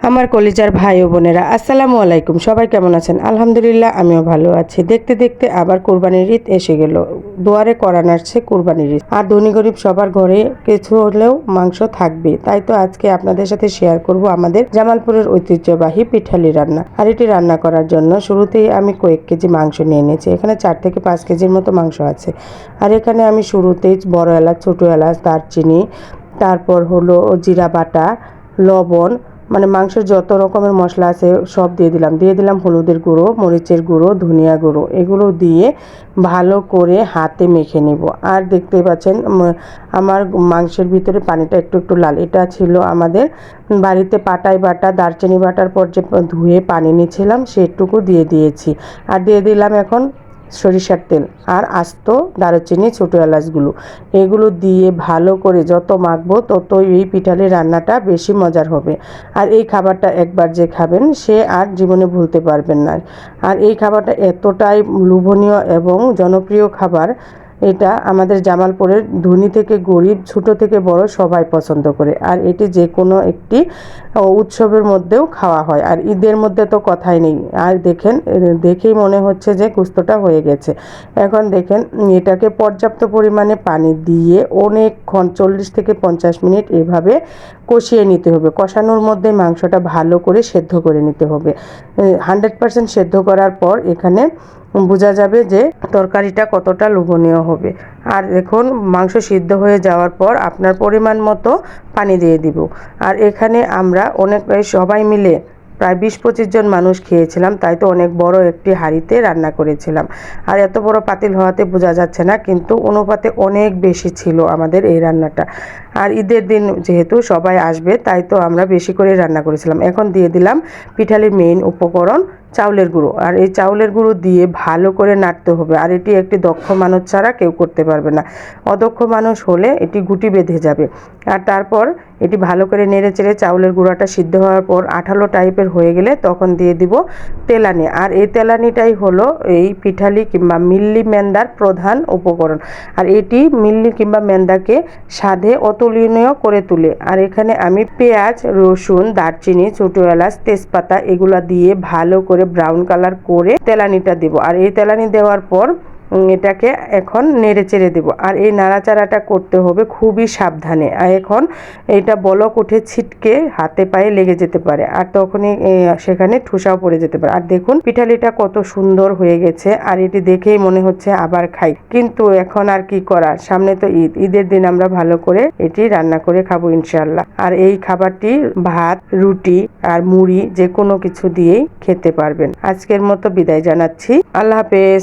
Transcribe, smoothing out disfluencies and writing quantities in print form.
আমার কলিজার ভাই ও বোনেরা, আসসালামু আলাইকুম। সবাই কেমন আছেন? আলহামদুলিল্লাহ, আমিও ভালো আছি। দেখতে দেখতে আবার কোরবানির ঈদ এসে গেল। দুয়ারে করা নাড়ছে কোরবানির ঈদ। আর ধনী গরিব সবার ঘরে কিছু হলেও মাংস থাকবে। তাই তো আজকে আপনাদের সাথে শেয়ার করব আমাদের জামালপুরের ঐতিহ্যবাহী পিঠালি রান্না। আর এটি রান্না করার জন্য শুরুতেই আমি কয়েক কেজি মাংস নিয়ে নিয়েছি। এখানে 4 থেকে 5 কেজির মতো মাংস আছে। আর এখানে আমি শুরুতেই বড় এলাচ, ছোটো এলাচ, দারচিনি, তারপর হলো জিরা বাটা, লবণ, মানে মাংসের যত রকমের মশলা আছে সব দিয়ে দিলাম হলুদের গুঁড়ো, মরিচের গুঁড়ো, ধনিয়া গুঁড়ো, এগুলো দিয়ে ভালো করে হাতে মেখে নিব। আর দেখতে পাচ্ছেন আমার মাংসের ভিতরে পানিটা একটু একটু লাল। এটা ছিল আমাদের বাড়িতে পাটায় বাটা দারচিনি বাটার পর যে ধুয়ে পানি নিয়েছিলাম সেটুকু দিয়ে দিয়েছি। আর দিয়ে দিলাম এখন সরিষার তেল আর আস্ত দারুচিনি, ছোটো এলাচগুলো, এগুলো দিয়ে ভালো করে যত মাখবো ততই এই পিঠালির রান্নাটা বেশি মজার হবে। আর এই খাবারটা একবার যে খাবেন সে আর জীবনে ভুলতে পারবেন না। আর এই খাবারটা এতটাই লোভনীয় এবং জনপ্রিয় খাবার, এটা আমাদের জামালপুরের ধনী থেকে গরিব, ছোট থেকে বড় সবাই পছন্দ করে। আর এটি যে কোনো একটি উৎসবের মধ্যেও খাওয়া হয়। আর ঈদের মধ্যে তো কথাই নেই। আর দেখেন, দেখেই মনে হচ্ছে যে কুস্তটা হয়ে গেছে। এখন দেখেন, এটাকে পর্যাপ্ত পরিমাণে পানি দিয়ে অনেকক্ষণ 40 থেকে 50 মিনিট এভাবে কষিয়ে নিতে হবে। কষানোর মধ্যে মাংসটা ভালো করে সেদ্ধ করে নিতে হবে। 100% সেদ্ধ করার পর এখানে বোঝা যাবে যে তরকারিটা কতটা লোভনীয় হবে। আর দেখুন, মাংস সিদ্ধ হয়ে যাওয়ার পর আপনার পরিমাণ মতো পানি দিয়ে দিব। আর এখানে আমরা সবাই মিলে প্রায় 20-25 জন মানুষ খেয়েছিলাম, তাই তো অনেক বড় একটি হাঁড়িতে রান্না করেছিলাম। আর এত বড় পাতিল হওয়াতে বোঝা যাচ্ছে না, কিন্তু অনুপাতে অনেক বেশি ছিল আমাদের এই রান্নাটা। আর ঈদের দিন যেহেতু সবাই আসবে, তাই তো আমরা বেশি করে রান্না করেছিলাম। এখন দিয়ে দিলাম পিঠালির মেইন উপকরণ, চাউলের গুঁড়ো। আর এই চাউলের গুঁড়ো দিয়ে ভালো করে নাড়তে হবে। আর এটি একটি দক্ষ মানুষ ছাড়া কেউ করতে পারবে না। অদক্ষ মানুষ হলে এটি গুটি বেঁধে যাবে। আর তারপর এটি ভালো করে নেড়ে চেড়ে চাউলের গুঁড়াটা সিদ্ধ হওয়ার পর আঠালো টাইপের হয়ে গেলে তখন দিয়ে দিব তেলানি। আর এই তেলানিটাই হলো এই পিঠালি কিংবা মিল্লি মেন্দার প্রধান উপকরণ। আর এটি মিল্লি কিংবা মেন্দাকে স্বাদে অতুলনীয় করে তোলে। আর এখানে আমি পেঁয়াজ, রসুন, দারচিনি, ছোটো এলাচ, তেজপাতা এগুলা দিয়ে ভালো করে ব্রাউন কালার করে তেলানিটা দেব। আর এই তেলানি দেওয়ার পর এটাকে এখন নেড়ে চেড়ে দেবো। আর এই নাড়াচাড়াটা করতে হবে খুবই সাবধানে। আর এখন এটা বলক উঠে ছিটকে হাতে পায়ে লেগে যেতে পারে, আর তখনই সেখানে ঠুসাও পড়ে যেতে পারে। আর দেখুন পিঠালিটা কত সুন্দর হয়ে গেছে। আর এটি দেখেই মনে হচ্ছে আবার খাই, কিন্তু এখন আর কি করার, সামনে তো ঈদ। ঈদের দিন আমরা ভালো করে এটি রান্না করে খাবো ইনশাআল্লাহ। আর এই খাবারটি ভাত, রুটি আর মুড়ি যে কোনো কিছু দিয়েই খেতে পারবেন। আজকের মতো বিদায় জানাচ্ছি। আল্লাহ হাফেজ।